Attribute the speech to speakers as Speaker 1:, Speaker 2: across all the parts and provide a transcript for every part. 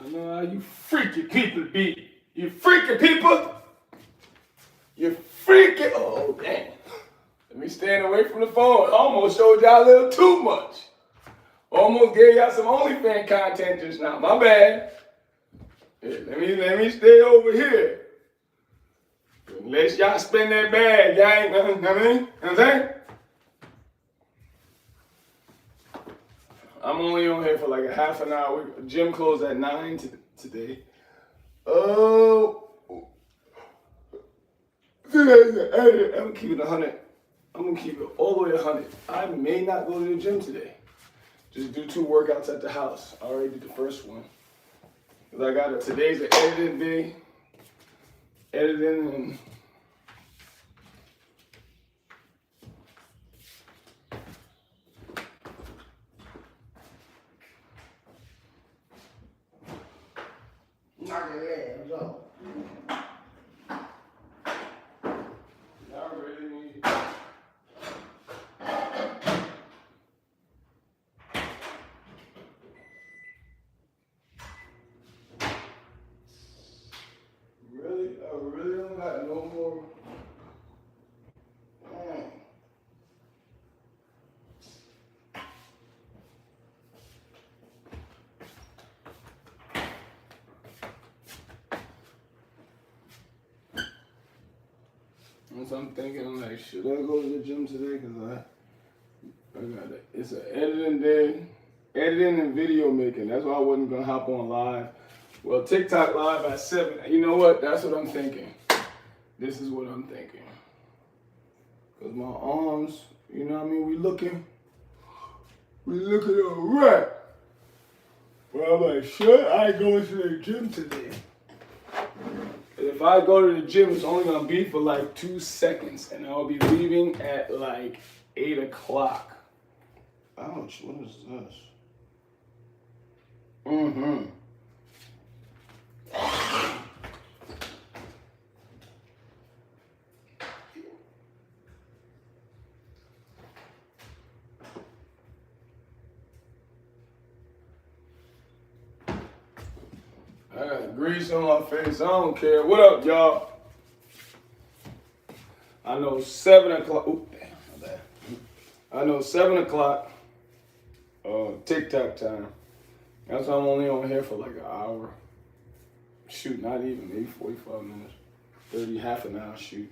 Speaker 1: I know how you freaky people be. You freaky people. You freaky. Oh, damn. Let me stand away from the phone. I almost showed y'all a little too much. Almost gave y'all some OnlyFans content just now. My bad. Here, let me stay over here. Unless y'all spend that bag, y'all ain't nothing. You know what I'm saying? I'm only on here for like a half an hour. Gym closed at 9 today. Oh. Today's the edit. I'm gonna keep it 100. I'm gonna keep it all the way 100. I may not go to the gym today. Just do 2 workouts at the house. I already did the first one. Cause I got it. Today's the editing day. Editing and knock your legs off. Y'all really need. Really? I really don't got no more. So I'm thinking, I'm like, should I go to the gym today? Because I got it. It's an editing day, editing and video making. That's why I wasn't going to hop on live. Well, TikTok live at 7. You know what? That's what I'm thinking. This is what I'm thinking. Because my arms, you know what I mean? We looking all right. Well, I'm like, should I go to the gym today? If I go to the gym, it's only gonna be for like 2 seconds, and I'll be leaving at like 8 o'clock. Ouch, what is this? I got grease on my face. I don't care. What up, y'all? I know 7 o'clock. Ooh, damn, my bad. I know 7 o'clock. TikTok time. That's why I'm only on here for like an hour. Shoot, not even. Maybe 45 minutes. 30, half an hour. Shoot.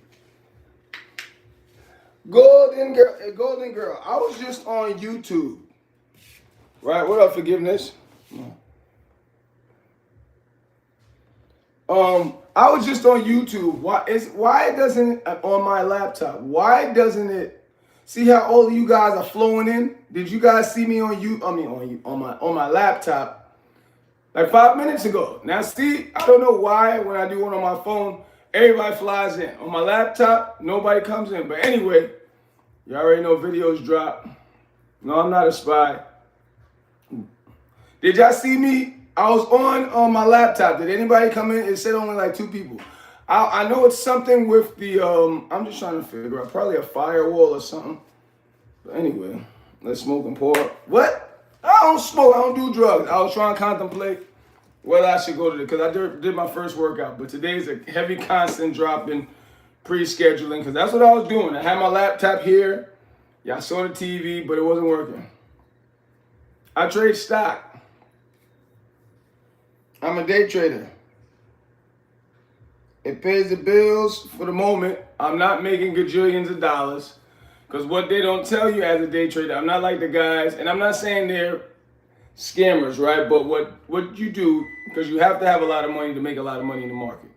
Speaker 1: Golden girl. I was just on YouTube. Right? What up, forgiveness? I was just on YouTube. Why doesn't it on my laptop? Why doesn't it see how all of you guys are flowing in? Did you guys see me on my laptop like 5 minutes ago? Now see, I don't know why when I do one on my phone, everybody flies in. On my laptop, nobody comes in. But anyway, you already know videos drop. No, I'm not a spy. Did y'all see me? I was on my laptop. Did anybody come in? It said only like 2 people. I know it's something with the, I'm just trying to figure out, probably a firewall or something. But anyway, let's smoke and pour. What? I don't smoke. I don't do drugs. I was trying to contemplate whether I should go to because I did my first workout. But today's a heavy constant drop in pre-scheduling because that's what I was doing. I had my laptop here. Y'all saw the TV, but it wasn't working. I trade stock. I'm a day trader. It pays the bills for the moment. I'm not making gajillions of dollars because what they don't tell you as a day trader, I'm not like the guys, and I'm not saying they're scammers, right? But what you do, because you have to have a lot of money to make a lot of money in the market,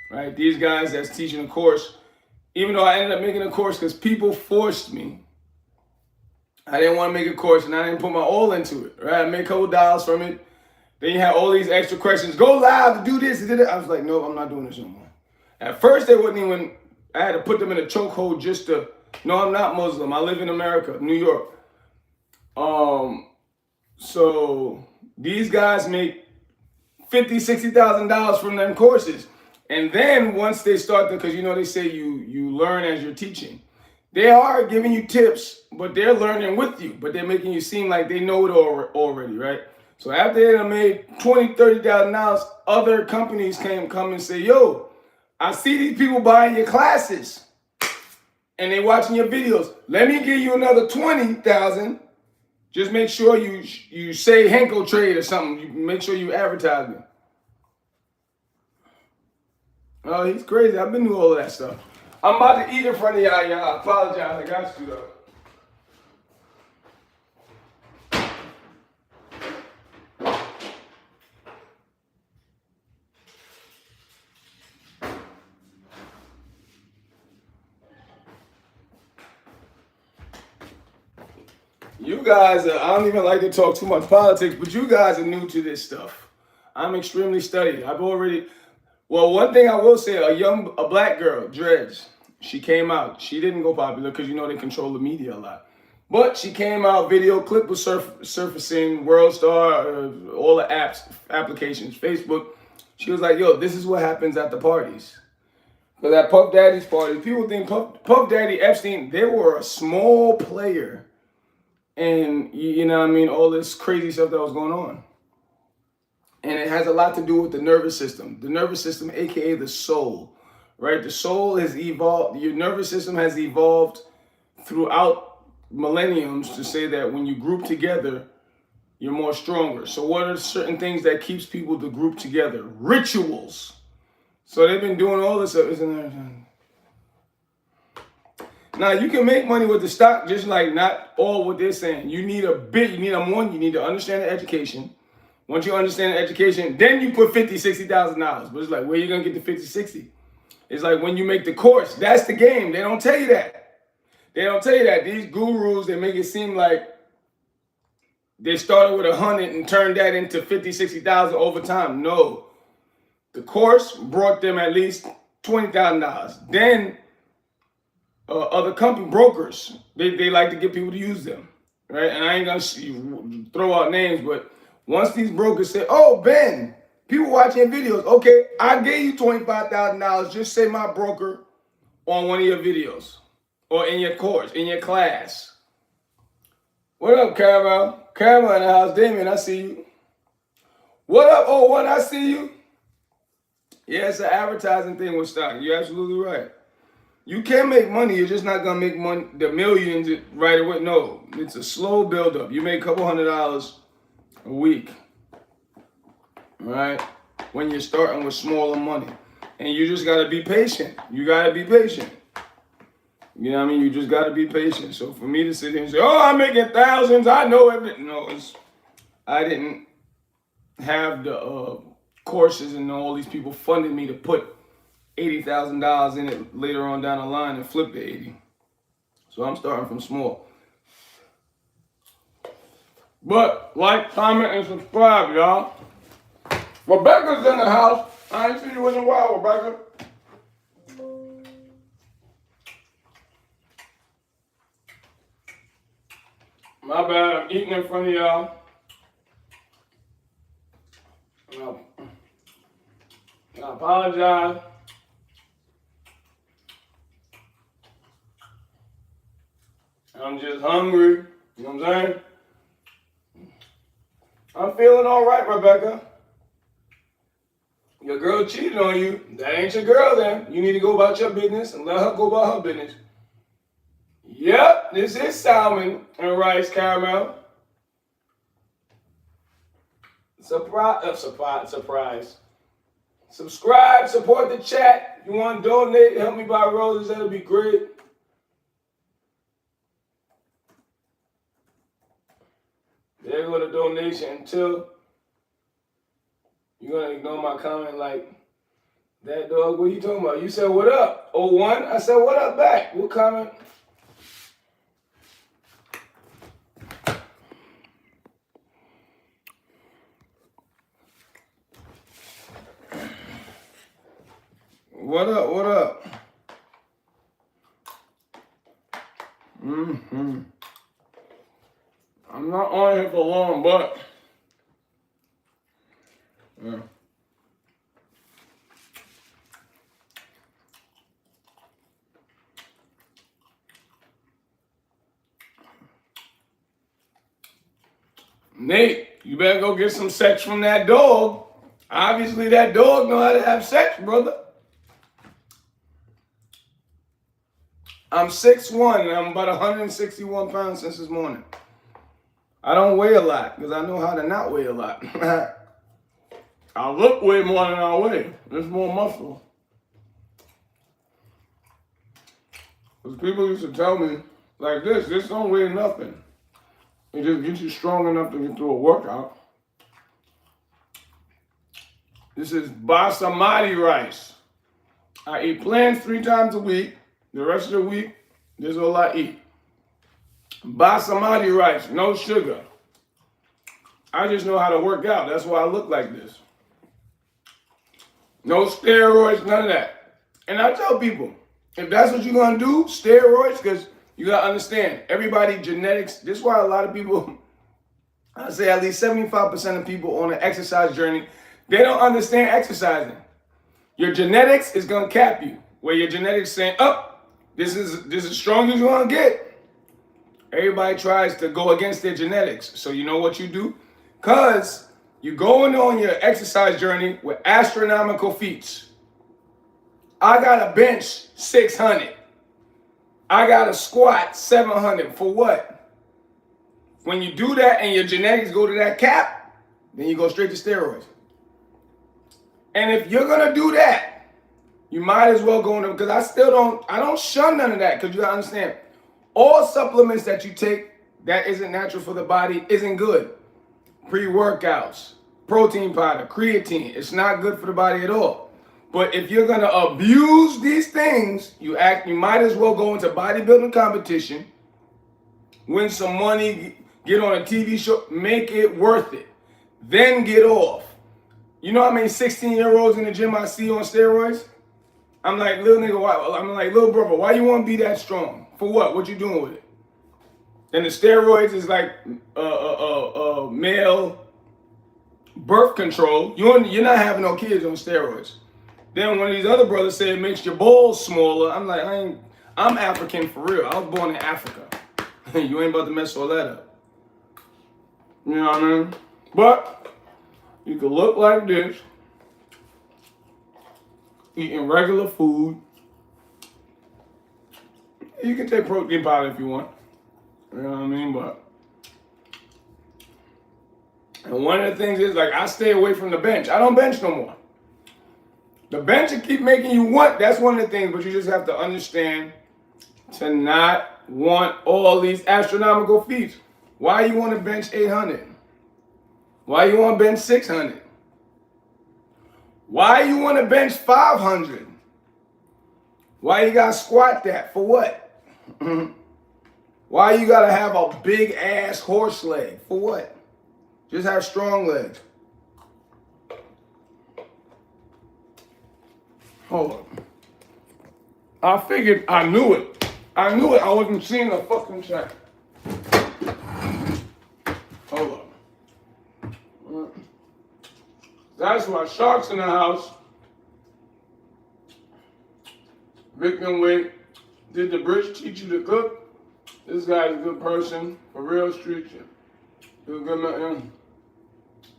Speaker 1: right? These guys that's teaching a course, even though I ended up making a course because people forced me. I didn't want to make a course and I didn't put my all into it, right? I made a couple dollars from it. Then you have all these extra questions. Go live, do this, do that. I was like, no, I'm not doing this no more. At first, they wouldn't even, I had to put them in a chokehold just to, no, I'm not Muslim. I live in America, New York. So these guys make $50,000, $60,000 from them courses. And then once they start to, because you know they say you learn as you're teaching. They are giving you tips, but they're learning with you. But they're making you seem like they know it already, right? So after they done made $20,000, $30,000, other companies come and say, yo, I see these people buying your classes and they watching your videos. Let me give you another 20,000. Just make sure you say Henko Trade or something. You make sure you advertise me. Oh, he's crazy. I've been doing all of that stuff. I'm about to eat in front of y'all. Y'all, I apologize. I got to though. You guys, I don't even like to talk too much politics, but you guys are new to this stuff. I'm extremely studied. Well, one thing I will say, a black girl, Dredge, she came out. She didn't go popular because you know they control the media a lot. But she came out, video clip was surfacing, World Star, all the applications, Facebook. She was like, yo, this is what happens at the parties. Because at Puff Daddy's parties, people think Puff Daddy, Epstein, they were a small player. And you know what I mean, all this crazy stuff that was going on. And it has a lot to do with the nervous system. The nervous system, aka the soul, right? The soul has evolved. Your nervous system has evolved throughout millenniums to say that when you group together, you're more stronger. So what are certain things that keeps people to group together? Rituals. So they've been doing all this stuff, isn't there? Now, you can make money with the stock, just like not all what they're saying. You need you need to understand the education. Once you understand the education, then you put $50,000, $60,000. But it's like, where are you going to get the 50, 60? It's like when you make the course, that's the game. They don't tell you that. They don't tell you that. These gurus, they make it seem like they started with 100 and turned that into 50, 60,000 over time. No. The course brought them at least $20,000. Then other company brokers, they like to get people to use them, right? And I ain't gonna throw out names, but once these brokers say, oh, Ben, people watching videos, okay, I gave you $25,000, just say my broker on one of your videos or in your course, in your class. What up, Caramel? Caramel in the house. Damien, I see you. What up, O1? I see you. Yeah, it's an advertising thing with stock. You're absolutely right. You can make money. You're just not going to make money, the millions right away. No, it's a slow buildup. You make a couple $100 a week, right? When you're starting with smaller money. And you just got to be patient. You got to be patient. You know what I mean? You just got to be patient. So for me to sit here and say, oh, I'm making thousands, I know everything. No, I didn't have the courses and all these people funding me to put $80,000 in it later on down the line and flip the 80. So I'm starting from small. But like, comment, and subscribe, y'all. Rebecca's in the house. I ain't seen you in a while, Rebecca. My bad, I'm eating in front of y'all. I apologize. I'm just hungry. You know what I'm saying? I'm feeling all right, Rebecca. Your girl cheated on you. That ain't your girl then. You need to go about your business and let her go about her business. Yep, this is salmon and rice caramel. Surprise. Subscribe, support the chat. If you want to donate, help me buy roses, that'll be great. There go the donation. Until you're going to ignore my comment like, that dog, what are you talking about? You said, what up? 01? I said, what up back? What comment? What up? I'm not on here for long, but yeah. Nate, you better go get some sex from that dog. Obviously, that dog know how to have sex, brother. I'm 6'1", and I'm about 161 pounds since this morning. I don't weigh a lot because I know how to not weigh a lot. I look way more than I weigh. There's more muscle. Because people used to tell me, like this don't weigh nothing. It just gets you strong enough to get through a workout. This is basmati rice. I eat plants 3 times a week. The rest of the week, this is all I eat. Basmati rice, no sugar. I just know how to work out. That's why I look like this. No steroids, none of that. And I tell people, if that's what you're going to do, steroids, because you got to understand, everybody genetics, this is why a lot of people, I say at least 75% of people on an exercise journey, they don't understand exercising. Your genetics is going to cap you. Where your genetics saying, this is as strong as you're going to get. Everybody tries to go against their genetics. So you know what you do? Because you're going on your exercise journey with astronomical feats. I got to bench 600. I got to squat 700. For what? When you do that and your genetics go to that cap, then you go straight to steroids. And if you're going to do that, you might as well go into, because I don't shun none of that, because you got to understand, all supplements that you take that isn't natural for the body isn't good. Pre-workouts, protein powder, creatine, it's not good for the body at all. But if you're going to abuse these things, you might as well go into bodybuilding competition, win some money, get on a TV show, make it worth it. Then get off. You know how many 16-year-olds in the gym I see on steroids? I'm like, little nigga, I'm like, little brother, why you want to be that strong? For what? What you doing with it? And the steroids is like male birth control. You're not having no kids on steroids. Then one of these other brothers said it makes your balls smaller. I'm like, I'm African for real. I was born in Africa. You ain't about to mess all that up. You know what I mean? But you can look like this, eating regular food. You can take protein powder if you want. You know what I mean? And one of the things is, like, I stay away from the bench. I don't bench no more. The bench will keep making you want. That's one of the things, but you just have to understand to not want all these astronomical feats. Why you want to bench 800? Why you want to bench 600? Why you want to bench 500? Why you got to squat that? For what? Why you got to have a big ass horse leg? For what? Just have strong legs. Hold on. I figured I knew it. I knew it. I wasn't seeing the fucking check. Hold on. That's why Shark's in the house. Victim Wait. Did the bridge teach you to cook? This guy's a good person. For real street shit. He's a good man.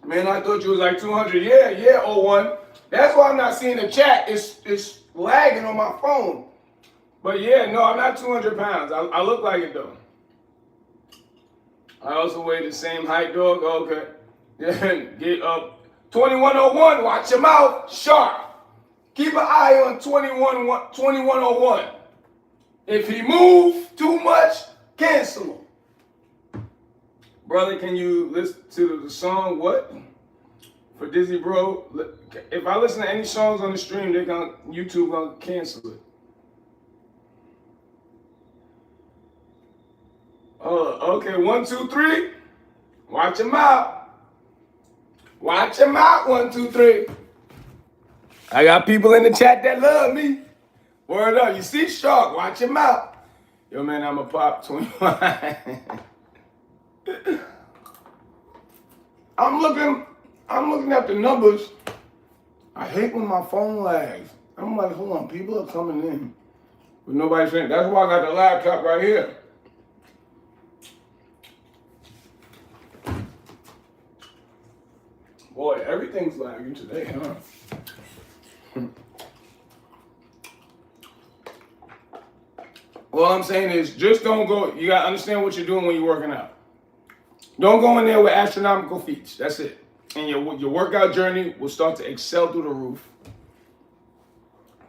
Speaker 1: Man, I thought you was like 200. Yeah, 01. That's why I'm not seeing the chat. It's lagging on my phone. But yeah, no, I'm not 200 pounds. I look like it though. I also weigh the same height, dog. Okay. Then get up. 2101, watch your mouth. Sharp. Keep an eye on 2101. If he move too much, cancel him. Brother, can you listen to the song, what? For Dizzy Bro? If I listen to any songs on the stream, YouTube gonna cancel it. Okay, 1, 2, 3. Watch him out. Watch him out, 1, 2, 3. I got people in the chat that love me. Word up, you see Shark, watch him out. Yo, man, I'm a pop 21. I'm looking at the numbers. I hate when my phone lags. I'm like, hold on, people are coming in. But nobody's saying, that's why I got the laptop right here. Boy, everything's lagging today, huh? All I'm saying is just don't go. You got to understand what you're doing when you're working out. Don't go in there with astronomical feats. That's it. And your workout journey will start to excel through the roof.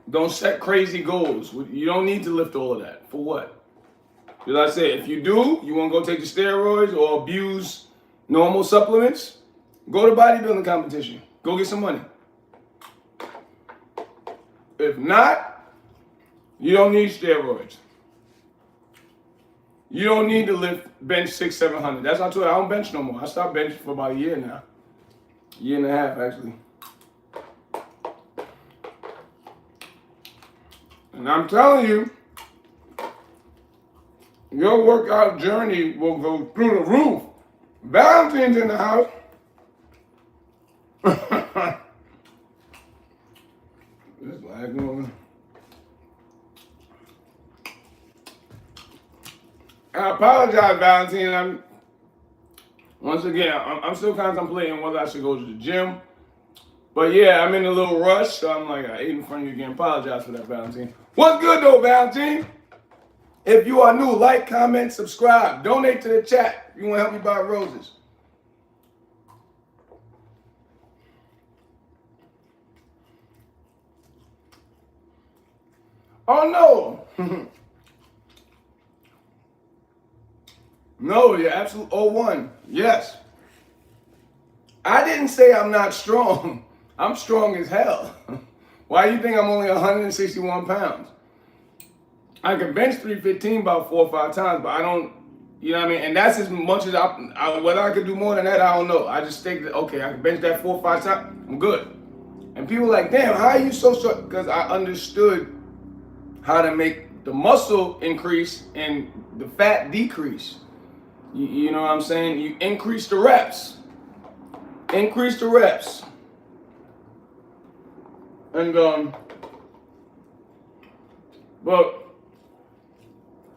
Speaker 1: Don't set crazy goals. You don't need to lift all of that. For what? As I said, if you do, you want to go take the steroids or abuse normal supplements, go to bodybuilding competition. Go get some money. If not, you don't need steroids. You don't need to lift bench 600-700. That's not true. I don't bench no more. I stopped benching for about a year now. Year and a half, actually. And I'm telling you, your workout journey will go through the roof. Valentine's in the house. This lag going. I apologize, Valentine. Once again, I'm still contemplating whether I should go to the gym. But yeah, I'm in a little rush, so I'm like, I ate in front of you again. Apologize for that, Valentine. What's good though, Valentine? If you are new, like, comment, subscribe. Donate to the chat if you want to help me buy roses. Oh no. No, you're absolute 01. Yes. I didn't say I'm not strong. I'm strong as hell. Why do you think I'm only 161 pounds? I can bench 315 about 4 or 5 times, but I don't, you know what I mean? And that's as much as whether I could do more than that, I don't know. I just think that, okay, I can bench that 4 or 5 times, I'm good. And people are like, damn, how are you so short? Because I understood how to make the muscle increase and the fat decrease. You know what I'm saying? You increase the reps. Increase the reps. And, but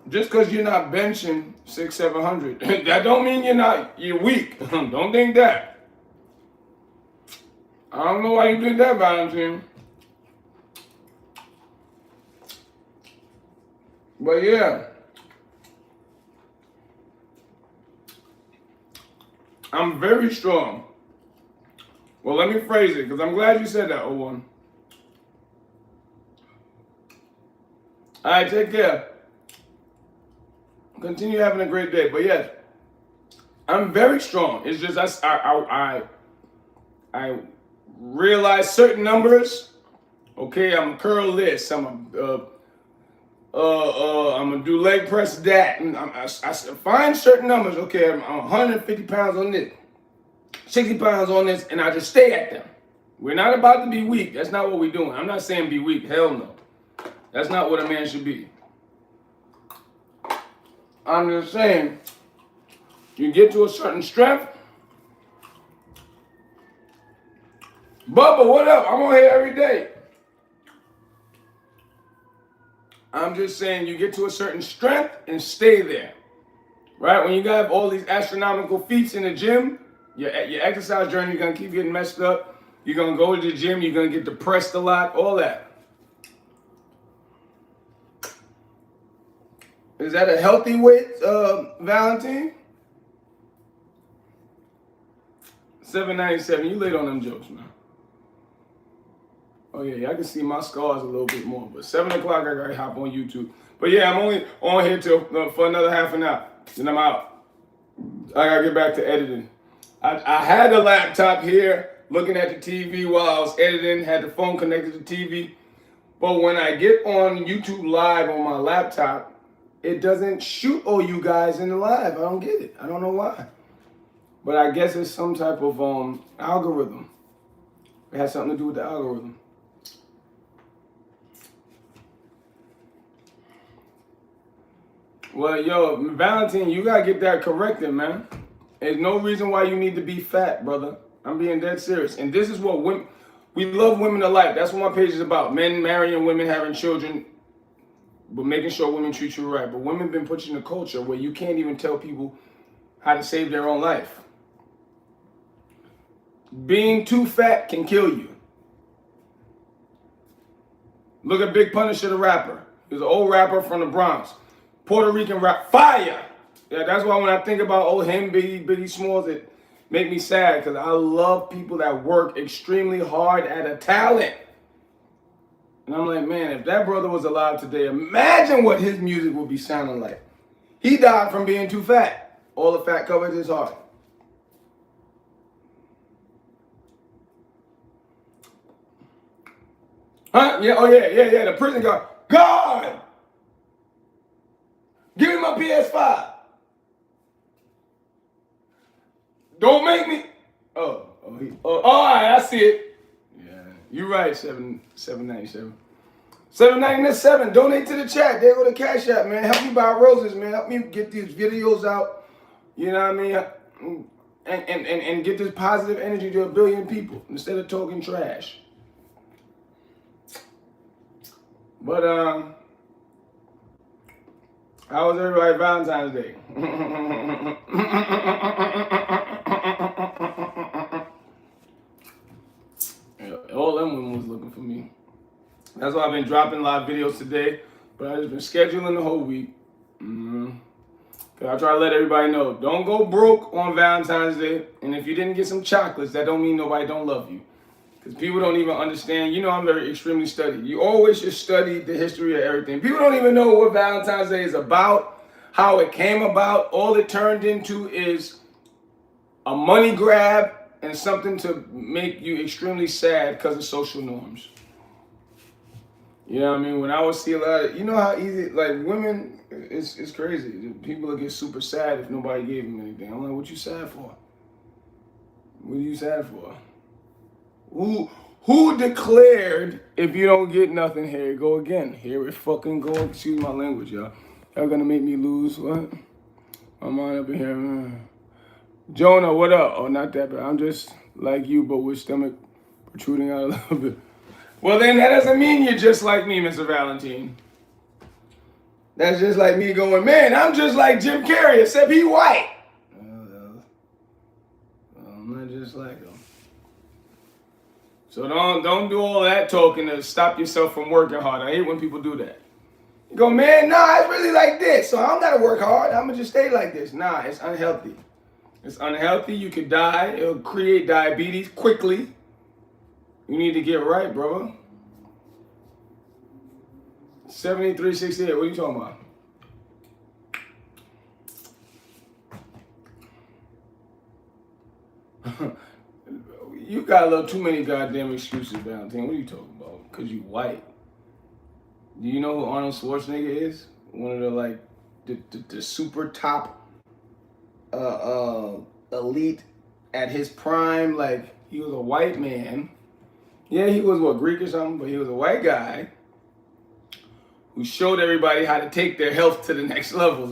Speaker 1: just because you're not benching 600-700, that don't mean you're weak. Don't think that. I don't know why you did that, Valentine. But yeah. I'm very strong. Well, let me phrase it, because I'm glad you said that, 01. All right, take care. Continue having a great day. But yes, I'm very strong. It's just I realize certain numbers. Okay, I'm gonna curl this. I'm gonna do leg press that. And I find certain numbers. Okay, I'm 150 pounds on this, 60 pounds on this, and I just stay at them. We're not about to be weak. That's not what we're doing. I'm not saying be weak. Hell no. That's not what a man should be. I'm just saying, you get to a certain strength. Bubba, what up? I'm on here every day. I'm just saying you get to a certain strength and stay there. Right? When you have all these astronomical feats in the gym, your exercise journey is going to keep getting messed up. You're going to go to the gym, you're going to get depressed a lot, all that. Is that a healthy weight, Valentine? 797. You late on them jokes, man. Oh yeah, I can see my scars a little bit more. But 7 o'clock, I gotta hop on YouTube. But yeah, I'm only on here for another half an hour. Then I'm out. I gotta get back to editing. I had the laptop here, looking at the TV while I was editing. Had the phone connected to the TV. But when I get on YouTube Live on my laptop, it doesn't shoot all you guys in the live. I don't get it. I don't know why. But I guess it's some type of algorithm. It has something to do with the algorithm. Well, yo, Valentine, you gotta get that corrected, man. There's no reason why you need to be fat, brother. I'm being dead serious. And this is what women, we love women alike. That's what my page is about. Men marrying women, having children, but making sure women treat you right. But women been put in a culture where you can't even tell people how to save their own life. Being too fat can kill you. Look at Big Punisher, the rapper. He was an old rapper from the Bronx. Puerto Rican rap. Fire! Yeah, that's why when I think about old him, Biggie Smalls, it make me sad because I love people that work extremely hard at a talent. And I'm like, man, if that brother was alive today, imagine what his music would be sounding like. He died from being too fat. All the fat covered his heart. Huh? Yeah, oh yeah, the prison guard. God! Give me my PS5. Don't make me. Oh, all right, I see it. Yeah, you're right, 797. 797. Donate to the chat. There go the Cash App, man. Help me buy roses, man. Help me get these videos out. You know what I mean? And get this positive energy to 1 billion people instead of talking trash. But how was everybody Valentine's Day? All them women was looking for me. That's why I've been dropping live videos today, but I've just been scheduling the whole week. Cause I try to let everybody know, don't go broke on Valentine's Day. And if you didn't get some chocolates, that don't mean nobody don't love you. Because people don't even understand. You know, I'm very extremely studied. You always just study the history of everything. People don't even know what Valentine's Day is about, how it came about. All it turned into is a money grab and something to make you extremely sad because of social norms. You know what I mean? When I would see a lot of, you know how easy, like women, it's crazy. People will get super sad if nobody gave them anything. I'm like, what you sad for? What are you sad for? Who declared if you don't get nothing, here it go again. Here it fucking go. Excuse my language, y'all. Y'all gonna make me lose what? My mind up in here. Jonah, what up? Oh, not that bad. I'm just like you, but with stomach protruding out a little bit. Well, then that doesn't mean you're just like me, Mr. Valentine. That's just like me going, man, I'm just like Jim Carrey, except he white. I'm not just like him. So don't do all that talking to stop yourself from working hard. I hate when people do that. You go, man, nah, it's really like this, so I don't gotta work hard. I'm gonna just stay like this. Nah, it's unhealthy. It's unhealthy. You could die. It'll create diabetes quickly. You need to get right, brother. 7368, what are you talking about? You got a little too many goddamn excuses, Valentine. What are you talking about? Because you white. Do you know who Arnold Schwarzenegger is? One of the, like, the super top elite at his prime. Like, he was a white man. Yeah, he was, what, Greek or something? But he was a white guy who showed everybody how to take their health to the next level.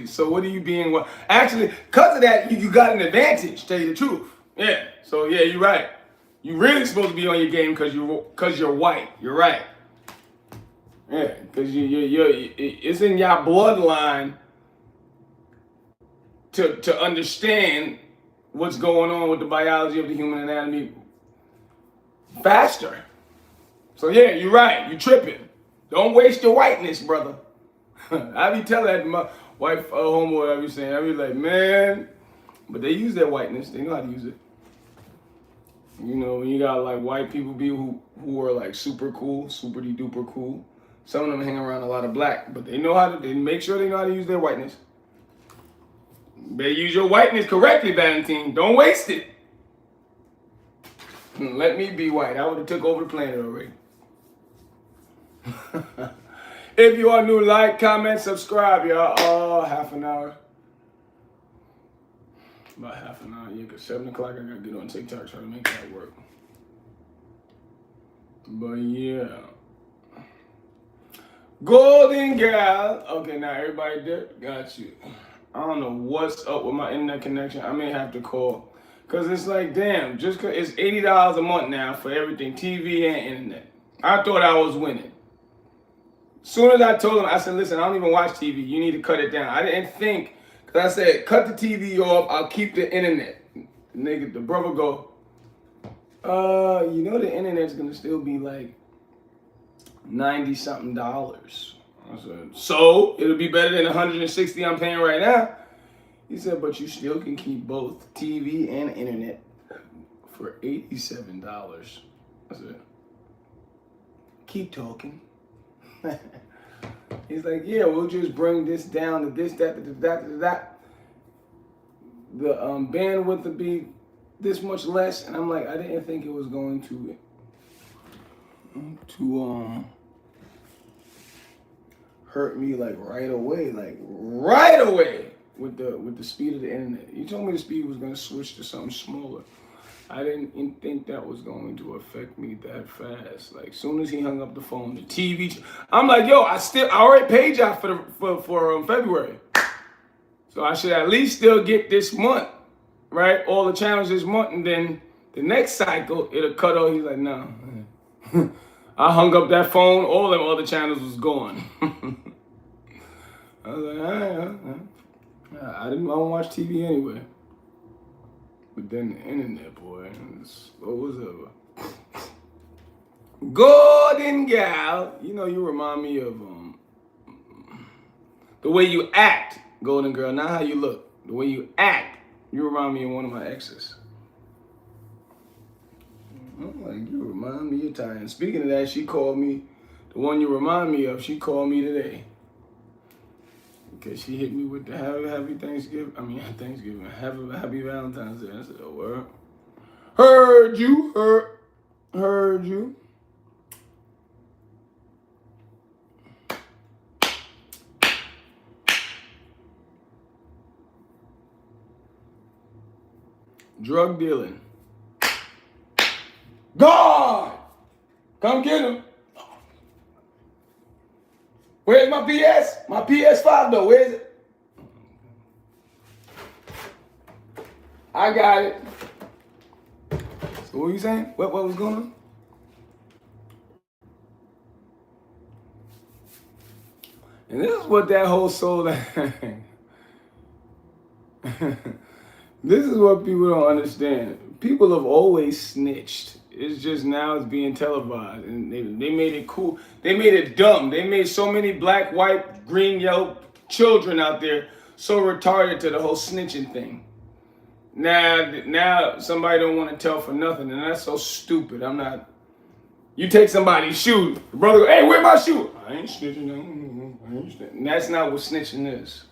Speaker 1: So what are you being? What? Actually, because of that, you got an advantage, tell you the truth. Yeah, so yeah, you're right. You really supposed to be on your game because you're white. You're right. Yeah, because it's in your bloodline to understand what's going on with the biology of the human anatomy faster. So yeah, you're right. You tripping. Don't waste your whiteness, brother. I be telling that to my wife, homeboy, I be saying, I be like, man, but they use their whiteness. They know how to use it. You know, when you got like white people who are like super cool, super duper cool. Some of them hang around a lot of black, but they know how to. They make sure they know how to use their whiteness. They use your whiteness correctly, Valentine. Don't waste it. Let me be white. I would have took over the planet already. If you are new, like, comment, subscribe, y'all. Oh, half an hour. About half an hour, yeah, because 7 o'clock I gotta get on TikTok, try to make that work. But yeah. Golden gal. Okay, now everybody there? Got you. I don't know what's up with my internet connection. I may have to call. Because it's like, damn, just cause it's $80 a month now for everything, TV and internet. I thought I was winning. Soon as I told him, I said, listen, I don't even watch TV. You need to cut it down. I didn't think. Because I said, cut the TV off, I'll keep the internet. Nigga, the brother go, You know the internet's gonna still be like $90-something. I said, so it'll be better than 160 I'm paying right now. He said, but you still can keep both TV and internet for $87. I said, keep talking. He's like, yeah, we'll just bring this down to this, that. The bandwidth would be this much less, and I'm like, I didn't think it was going to hurt me like right away with the speed of the internet. You told me the speed was going to switch to something smaller. I didn't think that was going to affect me that fast. Like, soon as he hung up the phone, the TV, I'm like, yo, I already paid y'all for February, so I should at least still get this month, right? All the channels this month, and then the next cycle it'll cut off. He's like, no. I hung up that phone. All them other channels was gone. I was like, all right. I don't watch TV anyway. But then the internet, boy, what was ever. Golden gal, you know, you remind me of the way you act, golden girl, not how you look. The way you act, you remind me of one of my exes. I'm like, you remind me of time. And speaking of that, she called me, the one you remind me of, she called me today. Because she hit me with the happy Thanksgiving. Happy Valentine's Day. I said, oh, word. Heard you. Drug dealing. God! Come get him. Where's my PS? My PS5 though, where is it? I got it. So what were you saying? What was going on? And this is what that whole soul thing. This is what people don't understand. People have always snitched. It's just now it's being televised, and they made it cool. They made it dumb. They made so many black, white, green, yellow children out there so retarded to the whole snitching thing. Now somebody don't want to tell for nothing, and that's so stupid. I'm not. You take somebody's shoe, the brother go, hey, where's my shoe? I ain't snitching. I ain't snitching. And that's not what snitching is.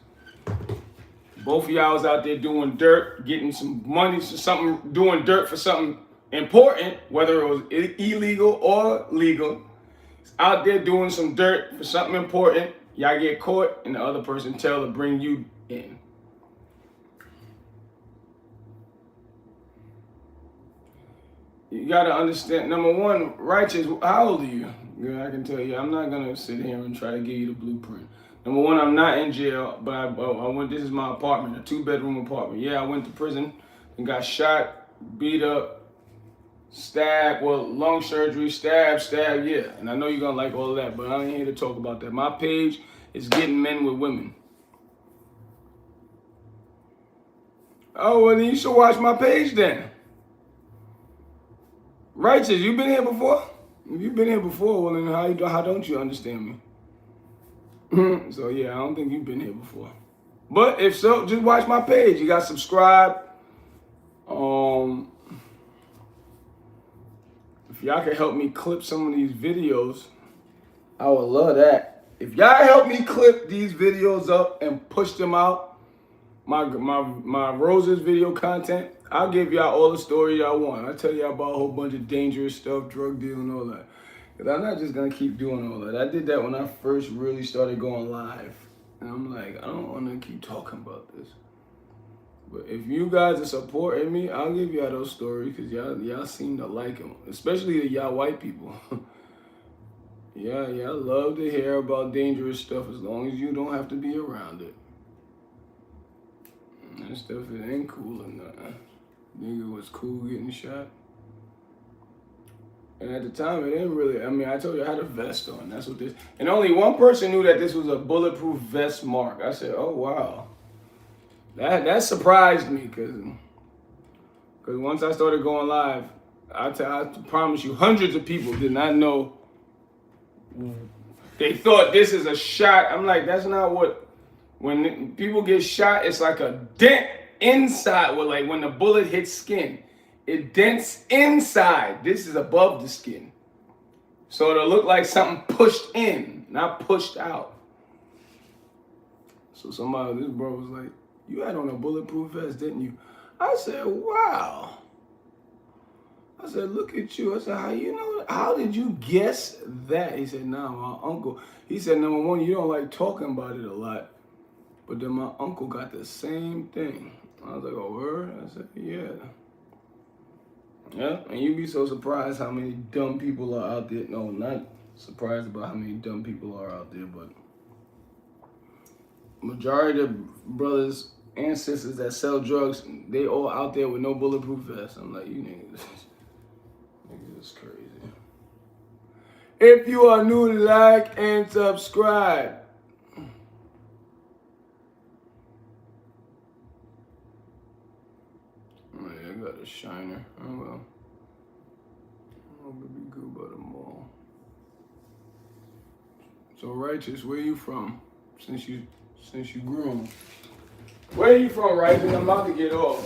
Speaker 1: Both of y'all was out there doing dirt, getting some money for something, doing dirt for something important, whether it was illegal or legal. It's out there doing some dirt for something important. Y'all get caught, and the other person tell to bring you in. You gotta understand. Number one, righteous. How old are you? Yeah, I can tell you. I'm not gonna sit here and try to give you the blueprint. Number one, I'm not in jail, but I went. This is my apartment, a 2-bedroom apartment. Yeah, I went to prison and got shot, beat up, stabbed. Well, lung surgery, stabbed. Yeah, and I know you're gonna like all of that, but I ain't here to talk about that. My page is getting men with women. Oh, well, then you should watch my page then. Righteous, you been here before? If you've been here before, well, then how don't you understand me? So yeah, I don't think you've been here before. But if so, just watch my page. You got to subscribe. If y'all can help me clip some of these videos, I would love that. If y'all help me clip these videos up and push them out, my Roses video content, I'll give y'all all the story y'all want. I'll tell y'all about a whole bunch of dangerous stuff, drug dealing, all that. Because I'm not just going to keep doing all that. I did that when I first really started going live. And I'm like, I don't want to keep talking about this. But if you guys are supporting me, I'll give y'all those stories because y'all seem to like them. Especially the y'all white people. Yeah, y'all love to hear about dangerous stuff as long as you don't have to be around it. That stuff, it ain't cool or nothing. Nigga was cool getting shot. And at the time, it didn't really, I told you I had a vest on. That's what this, and only one person knew that this was a bulletproof vest mark. I said, oh, wow. That surprised me because once I started going live, I promise you, hundreds of people did not know. They thought this is a shot. I'm like, that's not what. When people get shot, it's like a dent inside. Well, like when the bullet hits skin, it dents inside. This is above the skin. So it'll look like something pushed in, not pushed out. So this bro was like, you had on a bulletproof vest, didn't you? I said, wow. I said, look at you. I said, how did you guess that? He said, nah, my uncle. He said, number one, you don't like talking about it a lot. But then my uncle got the same thing. I was like, oh, word? I said, yeah. Yeah, and you'd be so surprised how many dumb people are out there. No, not surprised about how many dumb people are out there, but majority of brothers and sisters that sell drugs, they all out there with no bulletproof vests. I'm like, you niggas is crazy. If you are new, like and subscribe. Oh yeah, I got a shiner. Oh well. I'll be good by tomorrow. So Righteous, where you from? Since you grew. Where are you from, Righteous? I'm about to get off.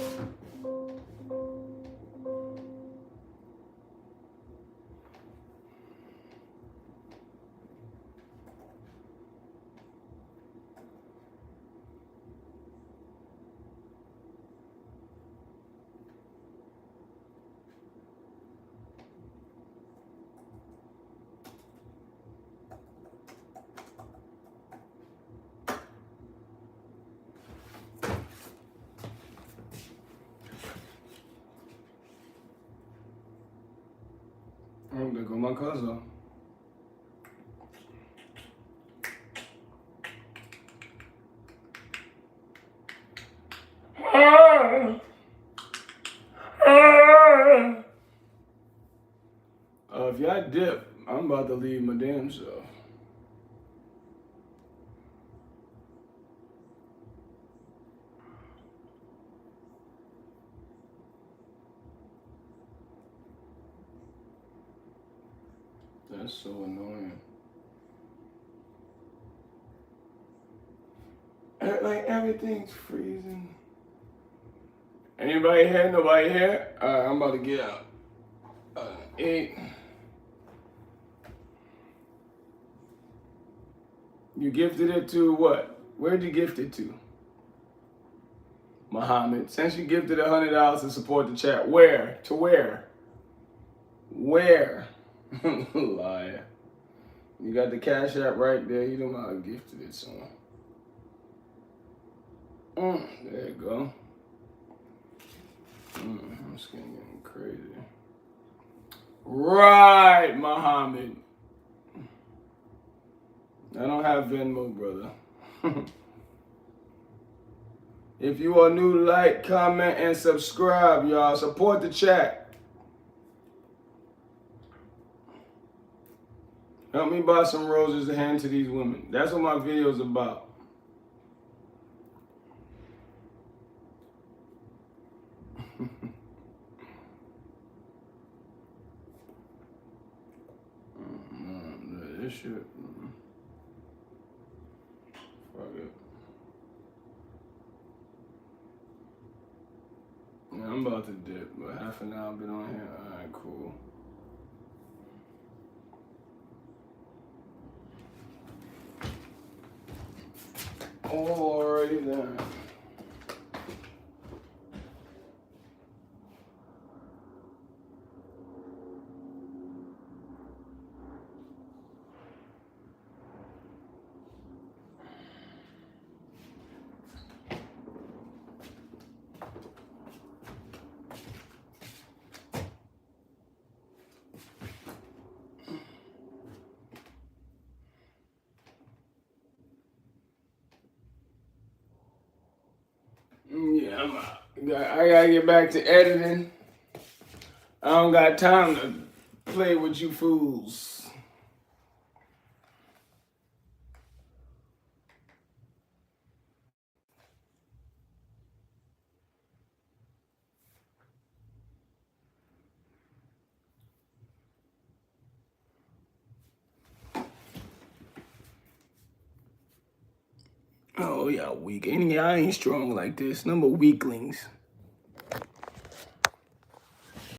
Speaker 1: I'm gonna go my cousin. If y'all dip, I'm about to leave my damn self. That's so annoying. Like everything's freezing. Anybody here? Nobody here? Alright, I'm about to get out. 8. You gifted it to what? Where'd you gift it to? Muhammad. Since you gifted $100 to support the chat, where? To where? Where? Liar. You got the Cash App right there. You don't know how I gifted it, so. There you go. I'm just getting crazy. Right, Muhammad. I don't have Venmo, brother. If you are new, like, comment, and subscribe, y'all. Support the chat. Help me buy some roses to hand to these women. That's what my video is about. This shit. Fuck it. Yeah, I'm about to dip, but half an hour I've been on here. Alright, cool. Alrighty then. Yeah, I'm out. I gotta get back to editing. I don't got time to play with you fools. Oh, y'all weak. Y'all ain't strong like this. Number weaklings.